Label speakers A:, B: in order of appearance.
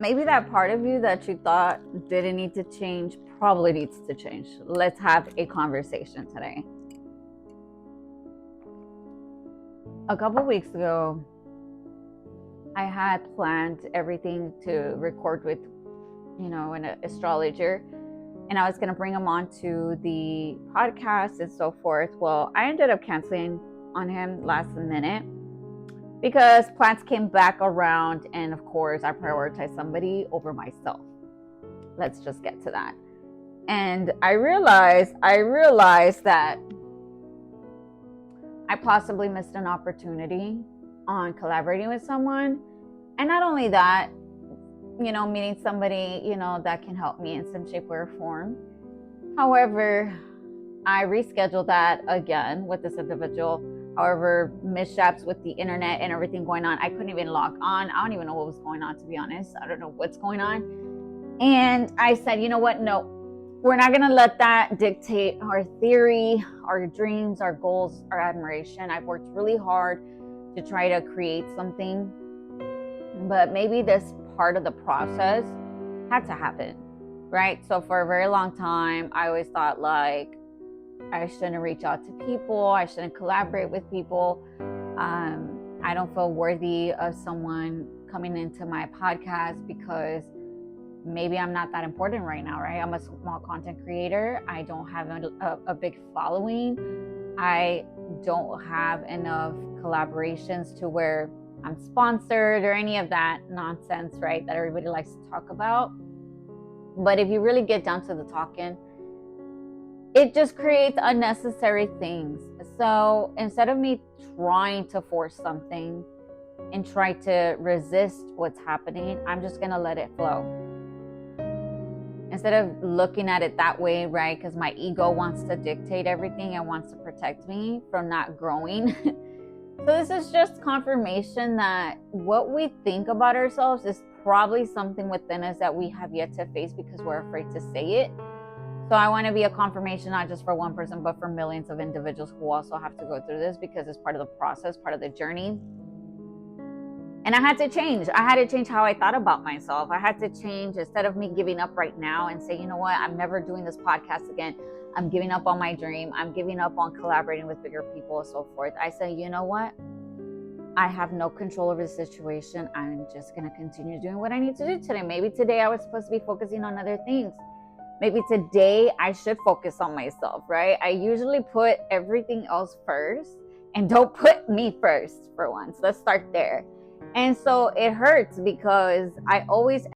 A: maybe that part of you that you thought didn't need to change probably needs to change. Let's have a conversation today. A couple weeks ago, I had planned everything to record with, an astrologer, and I was going to bring him on to the podcast and so forth. Well, I ended up canceling on him last minute because plans came back around, and of course, I prioritized somebody over myself. Let's just get to that. And I realized that I possibly missed an opportunity on collaborating with someone. And not only that, meeting somebody, that can help me in some shape or form. However, I rescheduled that again with this individual. However, mishaps with the internet and everything going on, I couldn't even log on. I don't even know what was going on, to be honest. I don't know what's going on. And I said, you know what? No, we're not going to let that dictate our theory, our dreams, our goals, our admiration. I've worked really hard to try to create something, but maybe this part of the process had to happen, right? So for a very long time, I always thought like I shouldn't reach out to people. I shouldn't collaborate with people. I don't feel worthy of someone coming into my podcast because maybe I'm not that important right now, right? I'm a small content creator. I don't have a big following. I don't have enough collaborations to where I'm sponsored or any of that nonsense, right? That everybody likes to talk about. But if you really get down to the talking, it just creates unnecessary things. So instead of me trying to force something and try to resist what's happening, I'm just going to let it flow. Instead of looking at it that way, right? Because my ego wants to dictate everything and wants to protect me from not growing. So this is just confirmation that what we think about ourselves is probably something within us that we have yet to face because we're afraid to say it. So I want to be a confirmation, not just for one person, but for millions of individuals who also have to go through this because it's part of the process, part of the journey. And I had to change. I had to change how I thought about myself. I had to change, instead of me giving up right now and say, you know what, I'm never doing this podcast again. I'm giving up on my dream. I'm giving up on collaborating with bigger people and so forth. I said, you know what? I have no control over the situation. I'm just going to continue doing what I need to do today. Maybe today I was supposed to be focusing on other things. Maybe today I should focus on myself, right? I usually put everything else first and don't put me first for once. Let's start there. And so it hurts because I always